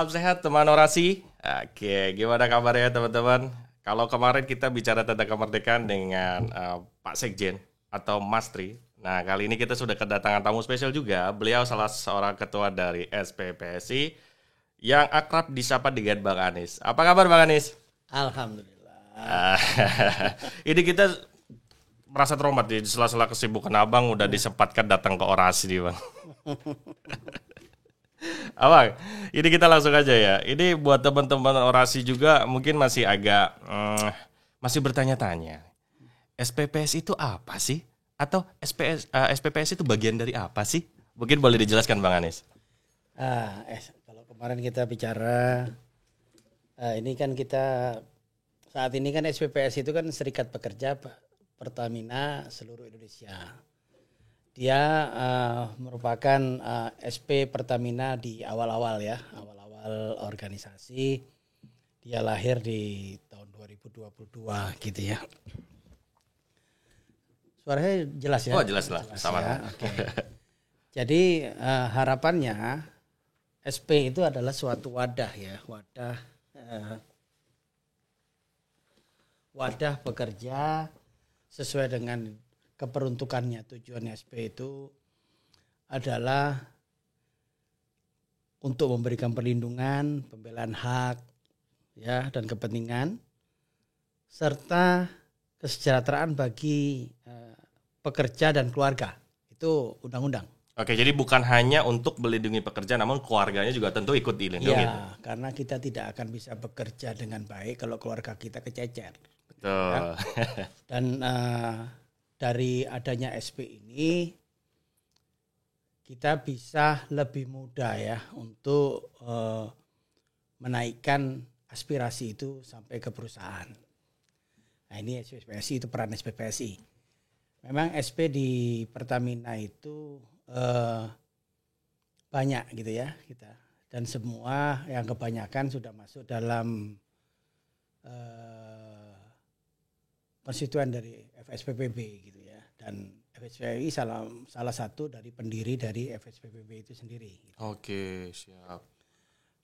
salam sehat teman orasi. Oke, gimana kabarnya teman-teman? Kalau kemarin kita bicara tentang kemerdekaan dengan Pak Sekjen atau Mas Tri. Nah, kali ini kita sudah kedatangan tamu spesial juga. Beliau salah seorang ketua dari SPPSI yang akrab disapa dengan Bang Anies. Apa kabar Bang Anies? Alhamdulillah. Ini kita merasa terhormat di sela-sela kesibukan Abang udah disempatkan datang ke orasi nih Bang. Abang, ini kita langsung aja ya. Ini buat teman-teman orasi juga mungkin masih agak masih bertanya-tanya. SPPS itu apa sih? Atau SPPS itu bagian dari apa sih? Mungkin boleh dijelaskan Bang Anies. Kalau kemarin kita bicara, ini kan kita saat ini kan SPPS itu kan Serikat Pekerja Pertamina seluruh Indonesia. Dia merupakan SP Pertamina di awal-awal organisasi. Dia lahir di tahun 2022 gitu ya. Suaranya jelas ya? Oh jelas lah, sama. Ya? Okay. Jadi harapannya SP itu adalah suatu wadah ya, wadah pekerja sesuai dengan keperuntukannya. Tujuan SP itu adalah untuk memberikan perlindungan, pembelaan hak ya dan kepentingan serta kesejahteraan bagi pekerja dan keluarga. Itu undang-undang. Oke, jadi bukan hanya untuk melindungi pekerja, namun keluarganya juga tentu ikut dilindungi. Ya, karena kita tidak akan bisa bekerja dengan baik kalau keluarga kita kececer. Betul. Ya. Dan dari adanya SP ini, kita bisa lebih mudah ya untuk menaikkan aspirasi itu sampai ke perusahaan. Nah ini SPPSI, itu peran SPPSI. Memang SP di Pertamina itu banyak gitu ya kita, dan semua yang kebanyakan sudah masuk dalam konstituen dari FSPPB gitu ya, dan FSPPI salah satu dari pendiri dari FSPPB itu sendiri. Gitu. Oke, siap.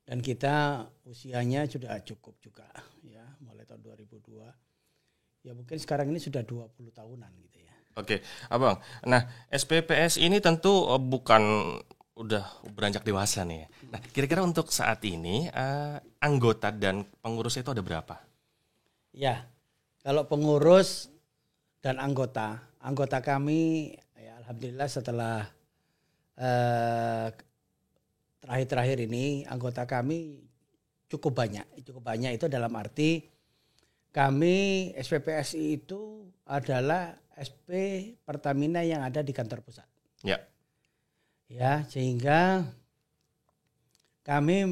Dan kita usianya sudah cukup juga ya, mulai tahun 2002. Ya mungkin sekarang ini sudah 20 tahunan gitu ya. Oke, Abang. Nah, SPPS ini tentu bukan udah beranjak dewasa nih. Nah, kira-kira untuk saat ini anggota dan pengurusnya itu ada berapa? Ya, kalau pengurus dan anggota kami ya alhamdulillah setelah terakhir ini anggota kami cukup banyak itu dalam arti kami SPPSI itu adalah SP Pertamina yang ada di kantor pusat. Ya. Ya, sehingga kami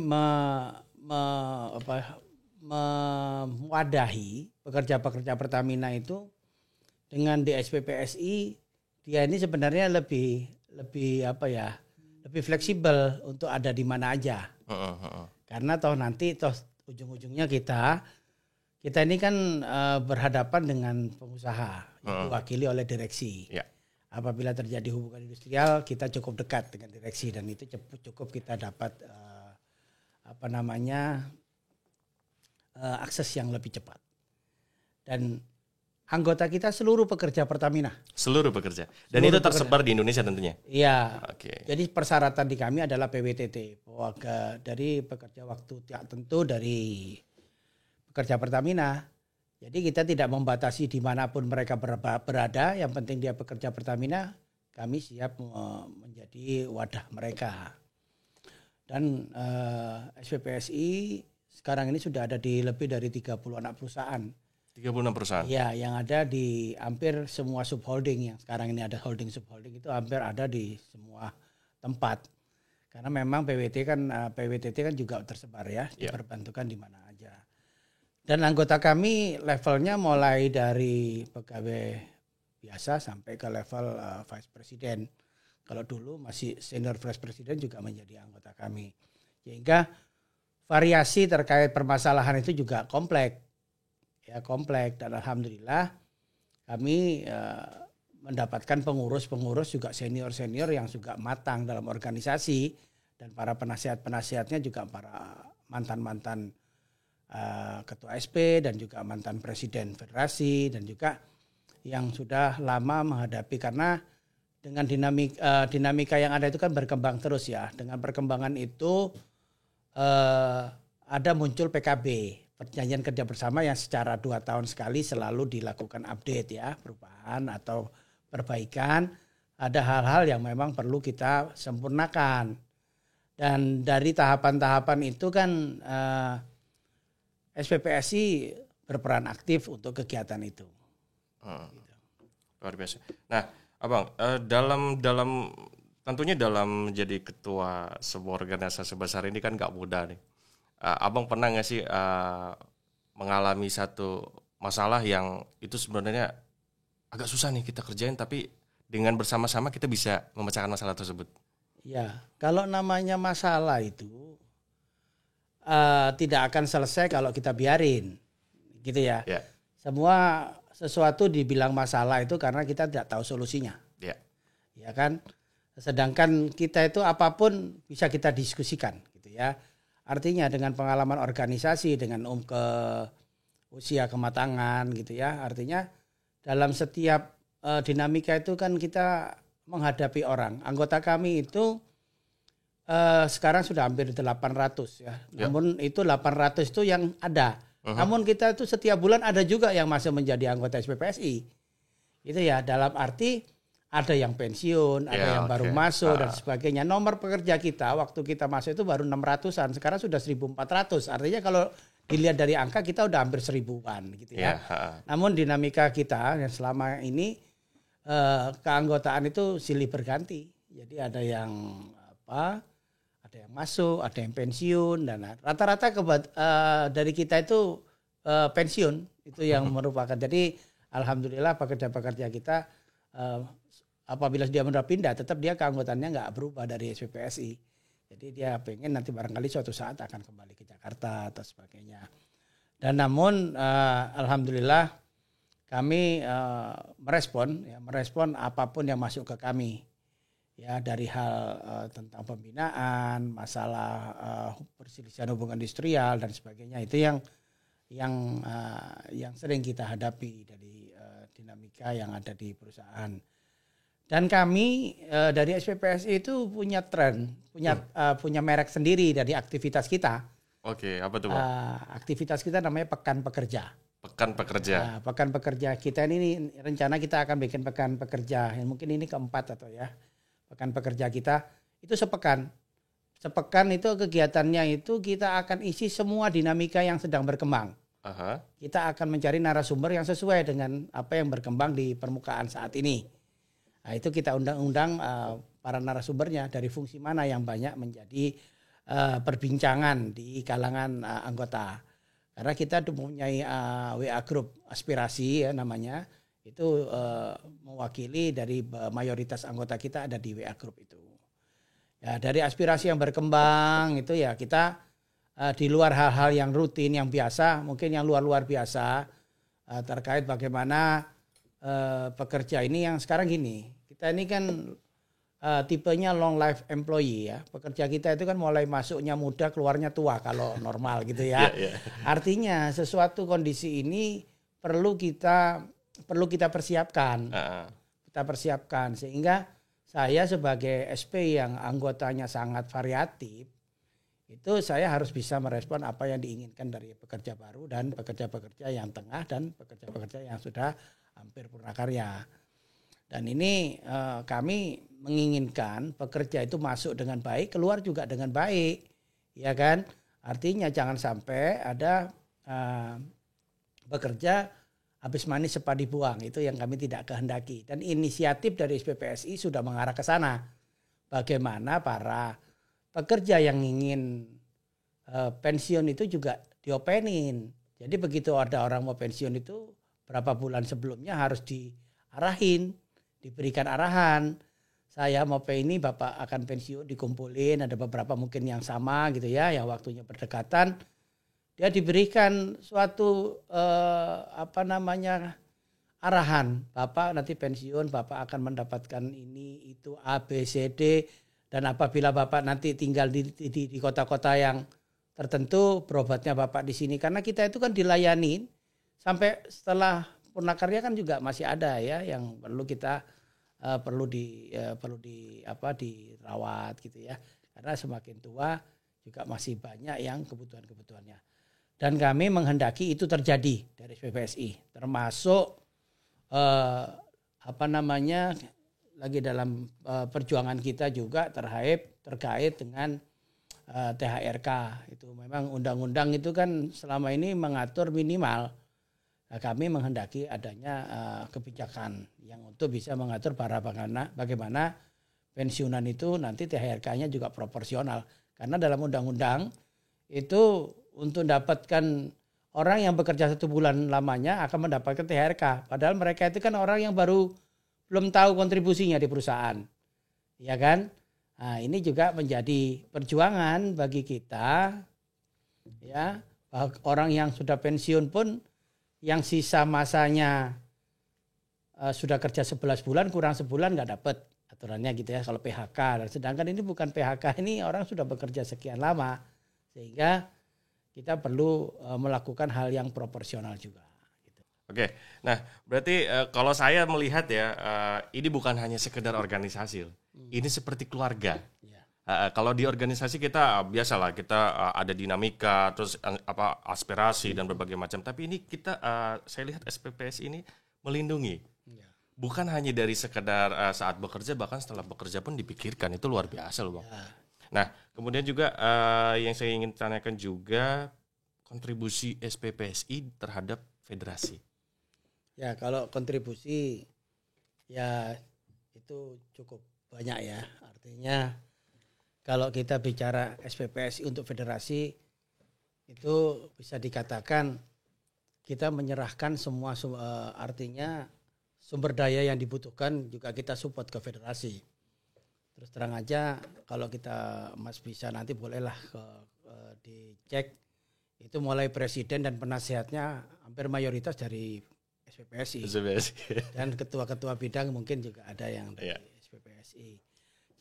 mewadahi pekerja-pekerja Pertamina itu dengan di SPPSI. Dia ini sebenarnya lebih fleksibel untuk ada di mana aja. Karena nanti ujung-ujungnya kita ini kan berhadapan dengan pengusaha yang diwakili oleh direksi. Ya. Apabila terjadi hubungan industrial, kita cukup dekat dengan direksi dan itu cukup kita dapat akses yang lebih cepat. Dan anggota kita seluruh pekerja Pertamina. Seluruh pekerja. Dan itu tersebar di Indonesia tentunya. Iya. Okay. Jadi persyaratan di kami adalah PWTT, dari pekerja waktu tertentu dari pekerja Pertamina. Jadi kita tidak membatasi dimanapun mereka berada, yang penting dia pekerja Pertamina, kami siap menjadi wadah mereka. Dan SPPSI sekarang ini sudah ada di lebih dari 30 anak perusahaan. 36 perusahaan? Ya, yang ada di hampir semua subholding, yang sekarang ini ada holding subholding itu hampir ada di semua tempat. Karena memang PWTT kan juga tersebar ya, diperbantukan di mana aja. Dan anggota kami levelnya mulai dari pegawai biasa sampai ke level vice president. Kalau dulu masih senior vice president juga menjadi anggota kami. Sehingga variasi terkait permasalahan itu juga kompleks. Ya kompleks, dan alhamdulillah kami mendapatkan pengurus juga senior yang juga matang dalam organisasi, dan para penasihat-penasihatnya juga para mantan-mantan ketua SP dan juga mantan presiden federasi dan juga yang sudah lama menghadapi, karena dengan dinamika yang ada itu kan berkembang terus ya. Dengan perkembangan itu ada muncul PKB, perjanjian kerja bersama yang secara 2 tahun sekali selalu dilakukan update ya, perubahan atau perbaikan. Ada hal-hal yang memang perlu kita sempurnakan. Dan dari tahapan-tahapan itu kan SPPSI berperan aktif untuk kegiatan itu. Luar biasa. Nah, Abang, dalam tentunya dalam menjadi ketua sebuah organisasi besar ini kan nggak mudah nih. Abang pernah nggak sih mengalami satu masalah yang itu sebenarnya agak susah nih kita kerjain, tapi dengan bersama-sama kita bisa memecahkan masalah tersebut? Ya, kalau namanya masalah itu tidak akan selesai kalau kita biarin, gitu ya. Yeah. Semua sesuatu dibilang masalah itu karena kita tidak tahu solusinya. Yeah. Ya kan. Sedangkan kita itu apapun bisa kita diskusikan, gitu ya. Artinya dengan pengalaman organisasi, dengan usia kematangan, gitu ya. Artinya dalam setiap dinamika itu kan kita menghadapi orang. Anggota kami itu sekarang sudah hampir 800 ya. Namun itu 800 itu yang ada. Namun kita itu setiap bulan ada juga yang masih menjadi anggota SPPSI. Gitu ya, dalam arti ada yang pensiun, ada yang baru masuk dan sebagainya. Nomor pekerja kita waktu kita masuk itu baru 600-an, sekarang sudah 1.400. Artinya kalau dilihat dari angka kita udah hampir 1000-an gitu ya. Namun dinamika kita yang selama ini keanggotaan itu silih berganti. Jadi ada yang ada yang masuk, ada yang pensiun, dan rata-rata dari kita itu pensiun itu yang merupakan. Jadi alhamdulillah pekerja-pekerja kita apabila dia pindah tetap dia keanggotaannya nggak berubah dari SPPSI. Jadi dia pengen nanti barangkali suatu saat akan kembali ke Jakarta atau sebagainya. Dan namun alhamdulillah kami merespon apapun yang masuk ke kami. Ya, dari hal tentang pembinaan, masalah perselisihan hubungan industrial dan sebagainya, itu yang sering kita hadapi dari dinamika yang ada di perusahaan. Dan kami dari SPPSI itu punya tren, punya merek sendiri dari aktivitas kita. Oke, apa tuh, Pak? Aktivitas kita namanya Pekan Pekerja. Pekan Pekerja. Pekan Pekerja kita ini rencana kita akan bikin Pekan Pekerja. Mungkin ini keempat atau ya. Pekan Pekerja kita itu sepekan. Sepekan itu kegiatannya itu kita akan isi semua dinamika yang sedang berkembang. Kita akan mencari narasumber yang sesuai dengan apa yang berkembang di permukaan saat ini. Nah, itu kita undang-undang para narasumbernya dari fungsi mana yang banyak menjadi perbincangan di kalangan anggota. Karena kita mempunyai WA Group aspirasi ya namanya. Itu mewakili dari mayoritas anggota kita ada di WA Group itu. Ya, dari aspirasi yang berkembang itu ya kita di luar hal-hal yang rutin, yang biasa, mungkin yang luar biasa terkait bagaimana pekerja ini yang sekarang gini. Kita ini kan tipenya long life employee ya. Pekerja kita itu kan mulai masuknya muda, keluarnya tua kalau normal gitu ya. Artinya sesuatu kondisi ini perlu kita persiapkan. Kita persiapkan sehingga saya sebagai SP yang anggotanya sangat variatif, itu saya harus bisa merespon apa yang diinginkan dari pekerja baru dan pekerja-pekerja yang tengah dan pekerja-pekerja yang sudah hampir purnakarya. Dan ini kami menginginkan pekerja itu masuk dengan baik, keluar juga dengan baik, ya kan? Artinya jangan sampai ada bekerja habis manis sepadi buang, itu yang kami tidak kehendaki. Dan inisiatif dari SPPSI sudah mengarah ke sana. Bagaimana para pekerja yang ingin pensiun itu juga diopenin. Jadi begitu ada orang mau pensiun itu berapa bulan sebelumnya harus diarahin, diberikan arahan. Saya mau ini Bapak akan pensiun, dikumpulin, ada beberapa mungkin yang sama gitu ya, yang waktunya berdekatan. Dia diberikan suatu arahan, Bapak nanti pensiun, Bapak akan mendapatkan ini, itu, A, B, C, D, dan apabila Bapak nanti tinggal di kota-kota yang tertentu berobatnya Bapak di sini, karena kita itu kan dilayani sampai setelah purnakarya kan juga masih ada ya yang perlu kita dirawat gitu ya, karena semakin tua juga masih banyak yang kebutuhannya. Dan kami menghendaki itu terjadi dari SPPSI, termasuk lagi dalam perjuangan kita juga terkait dengan THRK. Itu memang undang-undang itu kan selama ini mengatur minimal. Nah, kami menghendaki adanya kebijakan yang untuk bisa mengatur bagaimana pensiunan itu nanti THRK-nya juga proporsional. Karena dalam undang-undang itu untuk mendapatkan orang yang bekerja 1 bulan lamanya akan mendapatkan THRK. Padahal mereka itu kan orang yang belum tahu kontribusinya di perusahaan. Ya kan? Nah, ini juga menjadi perjuangan bagi kita. Ya, orang yang sudah pensiun pun yang sisa masanya sudah kerja 11 bulan kurang sebulan nggak dapat aturannya gitu ya kalau PHK. Sedangkan ini bukan PHK, ini orang sudah bekerja sekian lama sehingga kita perlu melakukan hal yang proporsional juga. Gitu. Oke, nah berarti kalau saya melihat ya ini bukan hanya sekedar organisasi, ini seperti keluarga. Kalau di organisasi kita biasalah kita ada dinamika, terus aspirasi dan berbagai macam. Tapi ini kita saya lihat SPPS ini melindungi, bukan hanya dari sekedar saat bekerja, bahkan setelah bekerja pun dipikirkan. Itu luar biasa loh Bang. Nah kemudian juga yang saya ingin tanyakan juga kontribusi SPPSI terhadap federasi. Ya kalau kontribusi ya itu cukup banyak ya, artinya. Kalau kita bicara SPPSI untuk federasi, itu bisa dikatakan kita menyerahkan semua artinya sumber daya yang dibutuhkan juga kita support ke federasi. Terus terang aja kalau kita Mas bisa nanti bolehlah dicek, itu mulai presiden dan penasihatnya hampir mayoritas dari SPPSI. Dan ketua-ketua bidang mungkin juga ada yang dari SPPSI.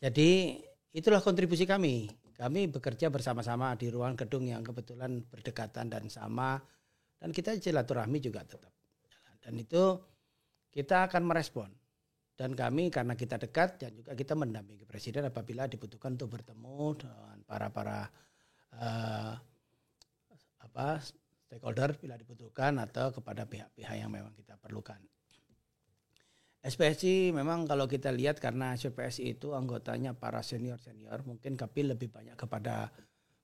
Jadi itulah kontribusi kami. Kami bekerja bersama-sama di ruang gedung yang kebetulan berdekatan dan sama. Dan kita silaturahmi juga tetap jalan. Dan itu kita akan merespon. Dan kami karena kita dekat dan juga kita mendampingi presiden apabila dibutuhkan untuk bertemu dengan para stakeholder bila dibutuhkan atau kepada pihak-pihak yang memang kita perlukan. SPSI memang kalau kita lihat karena SPSI itu anggotanya para senior, mungkin kami lebih banyak kepada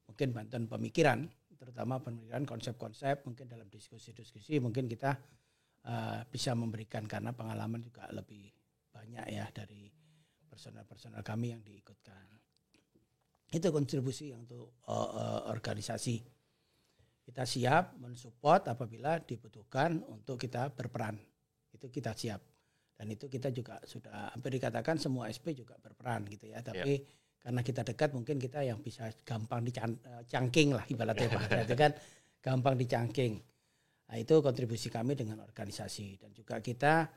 mungkin bantuan pemikiran, terutama pemikiran konsep-konsep, mungkin dalam diskusi-diskusi mungkin kita bisa memberikan karena pengalaman juga lebih banyak ya dari personal kami yang diikutkan. Itu kontribusi untuk organisasi. Kita siap mensupport apabila dibutuhkan untuk kita berperan. Itu kita siap. Dan itu kita juga sudah hampir dikatakan semua SP juga berperan gitu ya. Tapi karena kita dekat mungkin kita yang bisa gampang dicangking lah ibaratnya Pak. Itu kan gampang dicangking. Nah itu kontribusi kami dengan organisasi. Dan juga kita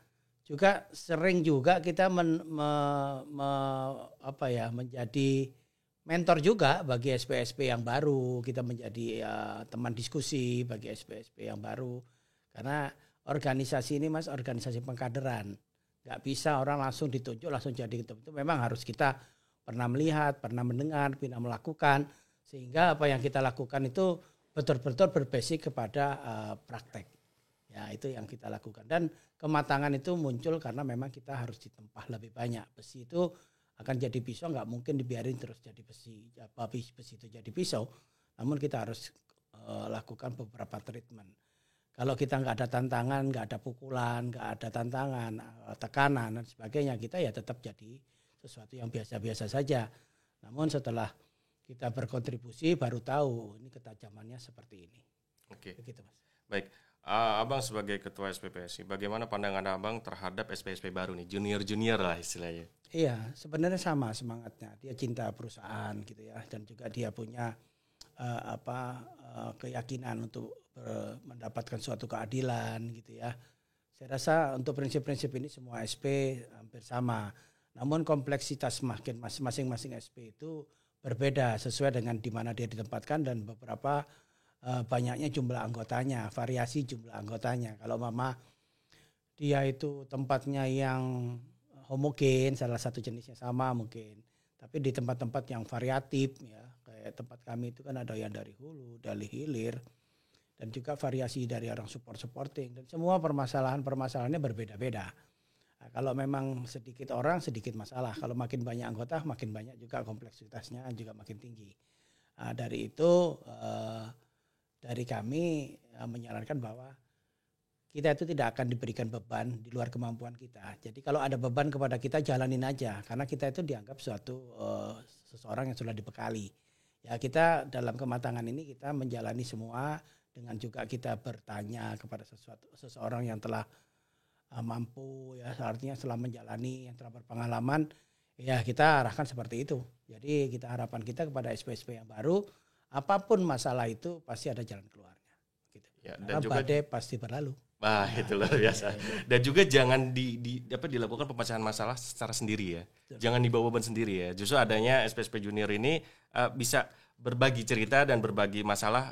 juga sering juga kita menjadi mentor juga bagi SP-SP yang baru. Kita menjadi teman diskusi bagi SP-SP yang baru. Karena organisasi ini Mas organisasi pengkaderan. Nggak bisa orang langsung ditunjuk, langsung jadi ketua. Itu memang harus kita pernah melihat, pernah mendengar, pernah melakukan. Sehingga apa yang kita lakukan itu betul-betul berbasis kepada praktek. Ya itu yang kita lakukan. Dan kematangan itu muncul karena memang kita harus ditempah lebih banyak. Besi itu akan jadi pisau, nggak mungkin dibiarin terus jadi besi. Besi itu jadi pisau. Namun kita harus lakukan beberapa treatment. Kalau kita nggak ada tantangan, nggak ada pukulan, nggak ada tantangan, tekanan dan sebagainya, kita ya tetap jadi sesuatu yang biasa-biasa saja. Namun setelah kita berkontribusi baru tahu ini ketajamannya seperti ini. Oke. Begitu Mas. Baik, Abang sebagai ketua SPPSI, bagaimana pandangan Abang terhadap SP-SP baru nih, junior lah istilahnya? Iya, sebenarnya sama semangatnya. Dia cinta perusahaan gitu ya, dan juga dia punya keyakinan untuk mendapatkan suatu keadilan gitu ya. Saya rasa untuk prinsip-prinsip ini semua SP hampir sama. Namun kompleksitas masing-masing SP itu berbeda sesuai dengan di mana dia ditempatkan dan beberapa banyaknya jumlah anggotanya, variasi jumlah anggotanya. Kalau dia itu tempatnya yang homogen, salah satu jenisnya sama mungkin. Tapi di tempat-tempat yang variatif ya, kayak tempat kami itu kan ada yang dari hulu, dari hilir, dan juga variasi dari orang supporting, dan semua permasalahannya berbeda-beda. Nah, kalau memang sedikit orang sedikit masalah, kalau makin banyak anggota makin banyak juga kompleksitasnya juga makin tinggi. Nah, dari itu dari kami menyarankan bahwa kita itu tidak akan diberikan beban di luar kemampuan kita. Jadi kalau ada beban kepada kita jalanin aja, karena kita itu dianggap seseorang yang sudah dibekali. Ya kita dalam kematangan ini kita menjalani semua dengan juga kita bertanya kepada seseorang yang telah mampu ya, artinya setelah menjalani, yang telah berpengalaman, ya kita arahkan seperti itu. Jadi kita harapan kita kepada SP-SP yang baru, apapun masalah itu pasti ada jalan keluarnya. Gitu. Ya, dan juga badai pasti berlalu. Wah, itu luar biasa. Dan juga jangan dilakukan pemecahan masalah secara sendiri ya. Jangan dibawa beban sendiri ya. Justru adanya SP-SP junior ini bisa berbagi cerita dan berbagi masalah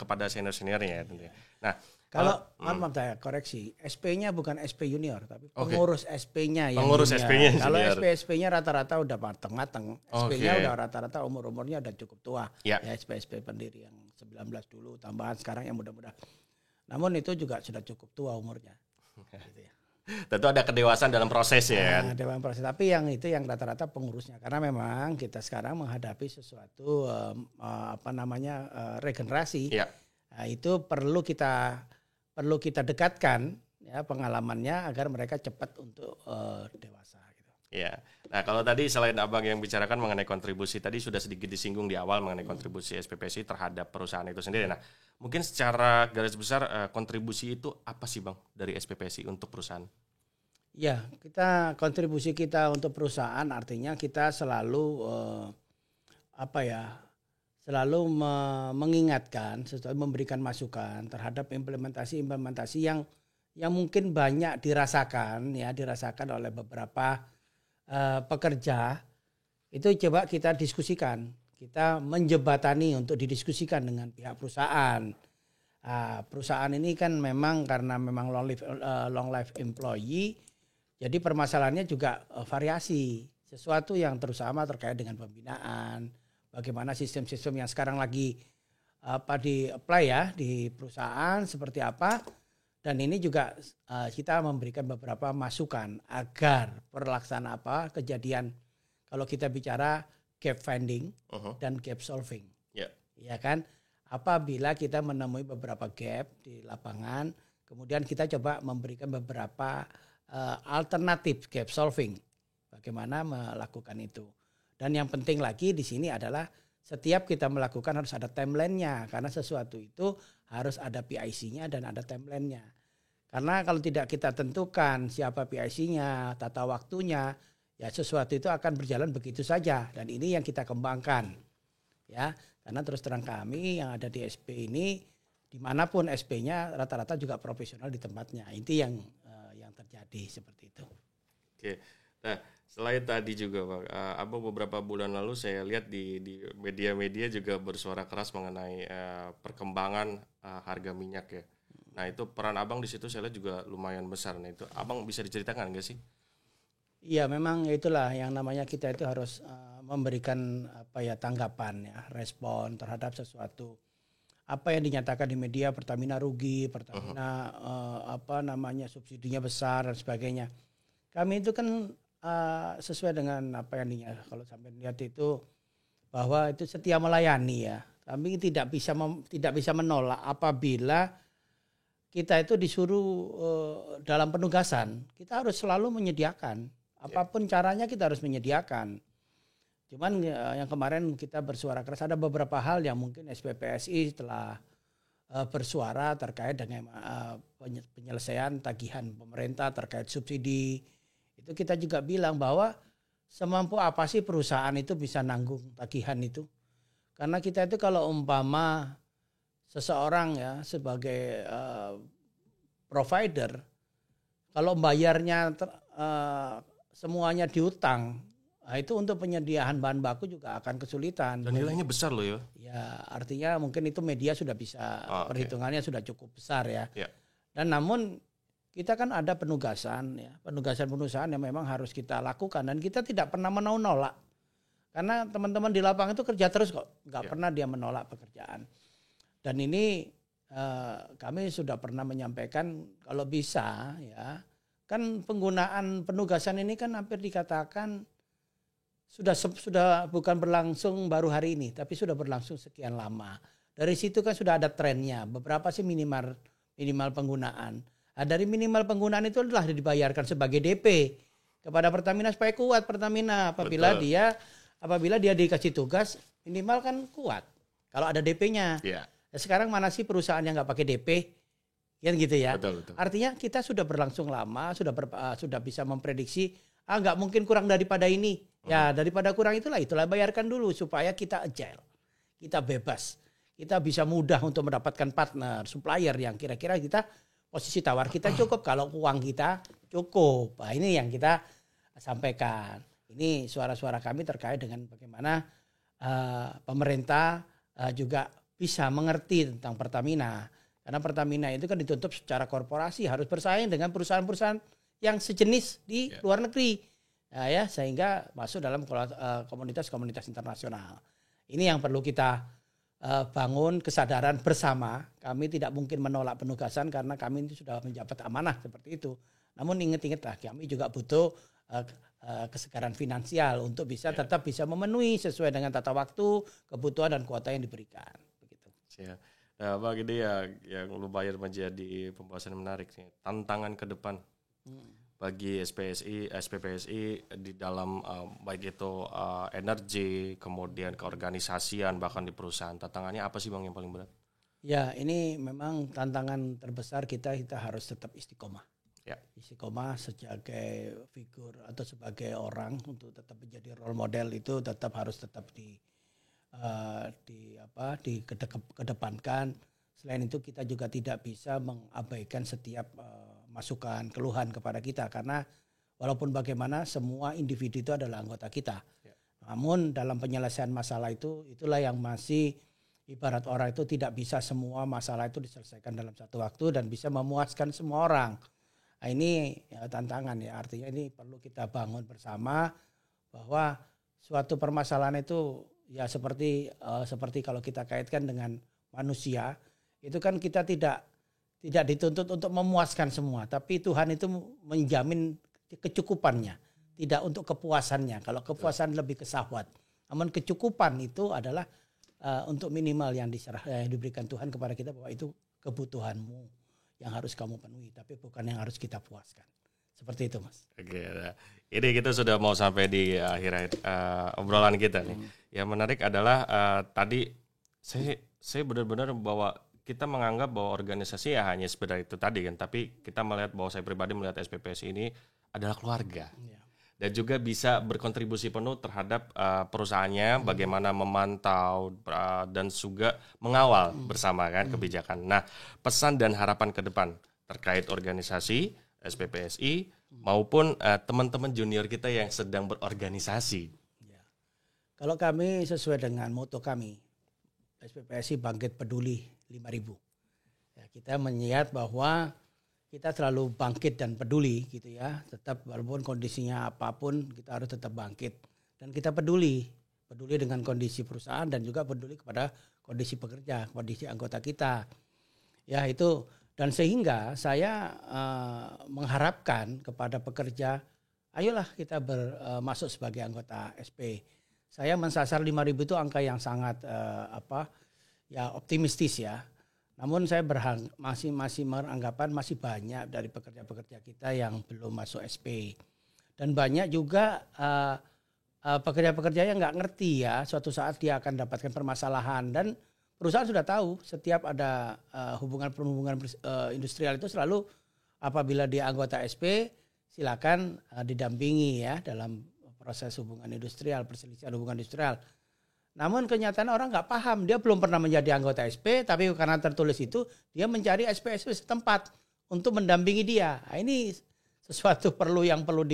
kepada senior-seniornya ya tentunya. Nah, kalau maaf saya koreksi, SP-nya bukan SP junior tapi pengurus SP-nya yang pengurus junior. SP-nya kalau SP-SP-nya rata-rata udah mateng-mateng. SP-nya udah rata-rata umurnya udah cukup tua. Ya SP-SP pendiri yang 19 dulu, tambahan sekarang yang muda-muda. Namun itu juga sudah cukup tua umurnya. Gitu ya. Tentu ada kedewasaan dalam proses ya. Nah, dalam proses. Tapi yang itu yang rata-rata pengurusnya. Karena memang kita sekarang menghadapi sesuatu regenerasi. Ya. Nah, itu perlu kita dekatkan ya pengalamannya agar mereka cepat untuk dewasa. Gitu. Ya. Nah kalau tadi selain Abang yang bicarakan mengenai kontribusi, tadi sudah sedikit disinggung di awal mengenai kontribusi SPPSI terhadap perusahaan itu sendiri. Nah mungkin secara garis besar kontribusi itu apa sih Bang dari SPPSI untuk perusahaan? Ya, kontribusi kita untuk perusahaan artinya kita selalu mengingatkan, memberikan masukan terhadap implementasi yang mungkin banyak dirasakan oleh beberapa pekerja. Itu coba kita diskusikan, kita menjembatani untuk didiskusikan dengan pihak perusahaan. Perusahaan ini kan memang karena memang long life employee, jadi permasalahannya juga variasi. Sesuatu yang terutama terkait dengan pembinaan, bagaimana sistem-sistem yang sekarang lagi di-apply ya di perusahaan seperti apa. Dan ini juga kita memberikan beberapa masukan agar perlaksana kejadian kalau kita bicara gap finding dan gap solving. Ya kan? Apabila kita menemui beberapa gap di lapangan, kemudian kita coba memberikan beberapa alternatif gap solving. Bagaimana melakukan itu. Dan yang penting lagi di sini adalah setiap kita melakukan harus ada timeline-nya. Karena sesuatu itu harus ada PIC-nya dan ada timeline-nya. Karena kalau tidak kita tentukan siapa PIC-nya, tata waktunya, ya sesuatu itu akan berjalan begitu saja. Dan ini yang kita kembangkan. Ya, karena terus terang kami yang ada di SP ini, dimanapun SP-nya rata-rata juga profesional di tempatnya. Itu yang terjadi seperti itu. Oke, nah selain tadi juga Bang, Abang beberapa bulan lalu saya lihat di media-media juga bersuara keras mengenai perkembangan harga minyak ya. Nah itu peran Abang di situ saya lihat juga lumayan besar. Nah itu Abang bisa diceritakan nggak sih? Iya memang itulah yang namanya kita itu harus memberikan tanggapan ya, respon terhadap sesuatu. Apa yang dinyatakan di media Pertamina rugi, Pertamina subsidinya besar dan sebagainya. Kami itu kan sesuai dengan apa yang dinyatakan, kalau sampai lihat itu bahwa itu setia melayani ya. Kami tidak bisa menolak apabila kita itu disuruh dalam penugasan, kita harus selalu menyediakan. Apapun caranya kita harus menyediakan. Cuman yang kemarin kita bersuara keras, ada beberapa hal yang mungkin SPPSI telah bersuara terkait dengan penyelesaian tagihan pemerintah terkait subsidi. Itu kita juga bilang bahwa semampu apa sih perusahaan itu bisa nanggung tagihan itu. Karena kita itu kalau umpama seseorang ya sebagai provider, kalau bayarnya semuanya diutang, Nah, itu untuk penyediaan bahan baku juga akan kesulitan. Dan nilainya besar loh ya. Ya, artinya mungkin itu media sudah bisa perhitungannya sudah cukup besar ya. Ya. Dan namun kita kan ada penugasan ya, penugasan yang memang harus kita lakukan dan kita tidak pernah menolak. Karena teman-teman di lapangan itu kerja terus kok, nggak pernah dia menolak pekerjaan. Dan ini kami sudah pernah menyampaikan kalau bisa ya, kan penggunaan penugasan ini kan hampir dikatakan sudah bukan berlangsung baru hari ini, tapi sudah berlangsung sekian lama. Dari situ kan sudah ada trennya. Beberapa sih minimal penggunaan. Nah, dari minimal penggunaan itu adalah dibayarkan sebagai DP kepada Pertamina supaya kuat Pertamina apabila dia dikasih tugas minimal kan kuat. Kalau ada DP-nya. Yeah. Nah, sekarang mana sih perusahaan yang nggak pakai DP? Kan gitu ya. Betul. Artinya kita sudah berlangsung lama, sudah bisa memprediksi nggak mungkin kurang daripada ini. Ya daripada kurang itulah bayarkan dulu supaya kita agile, kita bebas, kita bisa mudah untuk mendapatkan partner, supplier yang kira-kira kita posisi tawar kita cukup kalau uang kita cukup. Nah, ini yang kita sampaikan. Ini suara-suara kami terkait dengan bagaimana pemerintah juga bisa mengerti tentang Pertamina. Karena Pertamina itu kan ditutup secara korporasi harus bersaing dengan perusahaan-perusahaan yang sejenis di luar negeri. Nah, ya, sehingga masuk dalam komunitas-komunitas internasional. Ini yang perlu kita bangun kesadaran bersama. Kami tidak mungkin menolak penugasan karena kami itu sudah menjabat amanah seperti itu. Namun ingat-ingatlah kami juga butuh kesegaran finansial untuk bisa tetap bisa memenuhi sesuai dengan tata waktu, kebutuhan dan kuota yang diberikan. Begitu. Siap. Nah, Pak, ini ya yang lumayan menjadi pembahasan menarik nih. Tantangan ke depan bagi SPPSI di dalam baik itu energi, kemudian keorganisasian, bahkan di perusahaan. Tantangannya apa sih Bang yang paling berat? Ya, ini memang tantangan terbesar kita harus tetap istiqomah. Ya. Istiqomah sebagai figur atau sebagai orang untuk tetap menjadi role model itu harus tetap dikedepankan. Selain itu kita juga tidak bisa mengabaikan setiap masukan, keluhan kepada kita karena walaupun bagaimana semua individu itu adalah anggota kita. Ya. Namun dalam penyelesaian masalah itulah yang masih ibarat orang itu tidak bisa semua masalah itu diselesaikan dalam satu waktu dan bisa memuaskan semua orang. Nah, ini ya, tantangan ya, artinya ini perlu kita bangun bersama bahwa suatu permasalahan itu ya seperti kalau kita kaitkan dengan manusia itu kan kita tidak dituntut untuk memuaskan semua, tapi Tuhan itu menjamin kecukupannya, tidak untuk kepuasannya. Kalau kepuasan lebih ke syahwat, namun kecukupan itu adalah untuk minimal yang diberikan Tuhan kepada kita bahwa itu kebutuhanmu yang harus kamu penuhi, tapi bukan yang harus kita puaskan. Seperti itu, Mas. Oke, nah, ini kita sudah mau sampai di akhir obrolan kita nih. Yang menarik adalah tadi saya benar-benar bahwa kita menganggap bahwa organisasi ya hanya sekedar itu tadi kan, tapi kita melihat bahwa saya pribadi melihat SPPSI ini adalah keluarga. Ya. Dan juga bisa berkontribusi penuh terhadap perusahaannya, bagaimana memantau dan juga mengawal bersama kan kebijakan. Nah, pesan dan harapan ke depan terkait organisasi SPPSI maupun teman-teman junior kita yang sedang berorganisasi. Ya. Kalau kami sesuai dengan moto kami, SPPSI Bangkit Peduli 5.000. Ya, kita melihat bahwa kita selalu bangkit dan peduli gitu ya. Tetap walaupun kondisinya apapun kita harus tetap bangkit. Dan kita peduli dengan kondisi perusahaan dan juga peduli kepada kondisi pekerja, kondisi anggota kita. Ya itu, dan sehingga saya mengharapkan kepada pekerja, ayolah kita masuk sebagai anggota SP. Saya mensasar 5.000 itu angka yang sangat optimistis ya. Namun saya masih beranggapan masih banyak dari pekerja-pekerja kita yang belum masuk SP. Dan banyak juga pekerja-pekerja yang nggak ngerti ya, suatu saat dia akan dapatkan permasalahan. Dan perusahaan sudah tahu setiap ada hubungan industrial itu selalu apabila dia anggota SP, silakan didampingi ya dalam proses hubungan industrial, perselisihan hubungan industrial. Namun kenyataan orang nggak paham, dia belum pernah menjadi anggota SP, tapi karena tertulis itu dia mencari SP setempat untuk mendampingi dia. Nah, ini sesuatu yang perlu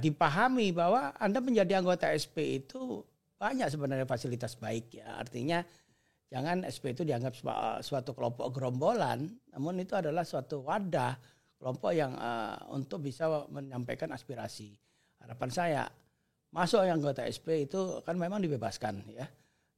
dipahami bahwa Anda menjadi anggota SP itu banyak sebenarnya fasilitas baik ya. Artinya jangan SP itu dianggap suatu kelompok gerombolan, namun itu adalah suatu wadah kelompok yang untuk bisa menyampaikan aspirasi. Harapan saya masuk yang anggota SP itu kan memang dibebaskan ya.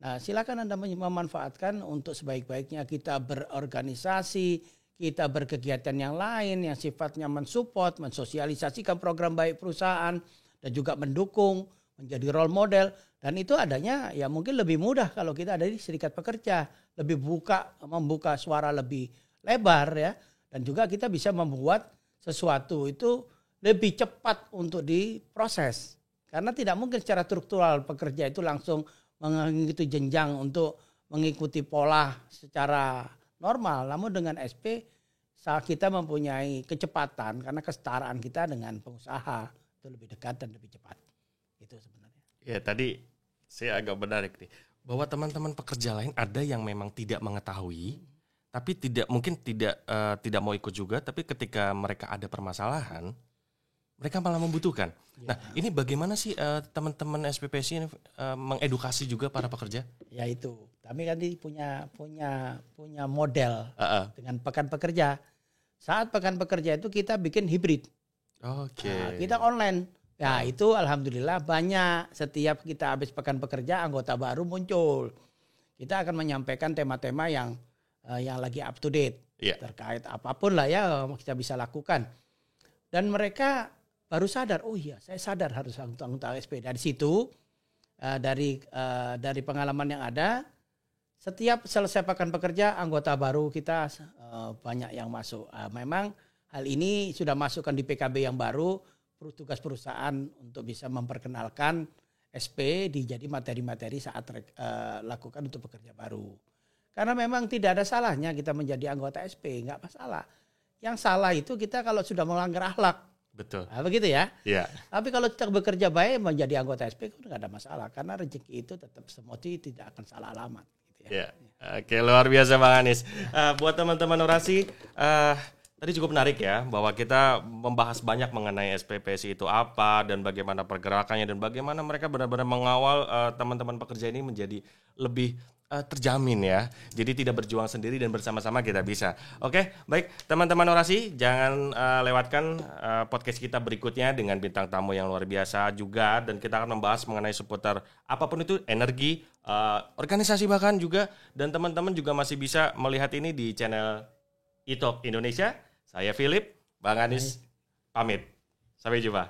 Nah, silakan Anda memanfaatkan untuk sebaik-baiknya kita berorganisasi, kita berkegiatan yang lain yang sifatnya mensupport, mensosialisasikan program baik perusahaan dan juga mendukung, menjadi role model. Dan itu adanya ya mungkin lebih mudah kalau kita ada di serikat pekerja, lebih membuka suara lebih lebar ya. Dan juga kita bisa membuat sesuatu itu lebih cepat untuk diproses. Karena tidak mungkin secara struktural pekerja itu langsung mengikuti jenjang untuk mengikuti pola secara normal. Namun dengan SP saat kita mempunyai kecepatan karena kesetaraan kita dengan pengusaha itu lebih dekat dan lebih cepat. Itu sebenarnya. Ya tadi saya agak menarik nih bahwa teman-teman pekerja lain ada yang memang tidak mengetahui, tapi mungkin tidak mau ikut juga. Tapi ketika mereka ada permasalahan, mereka malah membutuhkan. Ya. Nah, ini bagaimana sih teman-teman SPPC ini mengedukasi juga para pekerja? Ya itu, kami kan punya model dengan pekan pekerja. Saat pekan pekerja itu kita bikin hibrid. Oke. Nah, kita online. Ya itu alhamdulillah banyak. Setiap kita habis pekan pekerja anggota baru muncul. Kita akan menyampaikan tema-tema yang lagi up to date terkait apapun lah ya kita bisa lakukan. Dan mereka baru sadar, oh iya saya sadar harus anggota SP. Dari situ, dari pengalaman yang ada, setiap selesai pekan pekerja, anggota baru kita banyak yang masuk. Memang hal ini sudah masukkan di PKB yang baru, tugas perusahaan untuk bisa memperkenalkan SP jadi materi-materi saat lakukan untuk pekerja baru. Karena memang tidak ada salahnya kita menjadi anggota SP, nggak masalah. Yang salah itu kita kalau sudah melanggar akhlak. Betul. Nah, begitu ya. Iya. Tapi kalau kita bekerja baik menjadi anggota SP itu nggak ada masalah karena rezeki itu tetap semoti tidak akan salah alamat. Gitu ya. Oke, luar biasa Bang Anies. Buat teman-teman orasi, tadi cukup menarik ya bahwa kita membahas banyak mengenai SPPC itu apa dan bagaimana pergerakannya dan bagaimana mereka benar-benar mengawal teman-teman pekerja ini menjadi lebih terjamin ya. Jadi tidak berjuang sendiri dan bersama-sama kita bisa. Oke, baik teman-teman orasi, jangan lewatkan podcast kita berikutnya dengan bintang tamu yang luar biasa juga, dan kita akan membahas mengenai seputar apapun itu, energi, organisasi bahkan juga, dan teman-teman juga masih bisa melihat ini di channel e-Talk Indonesia. Saya Philip, Bang Anies pamit. Sampai jumpa.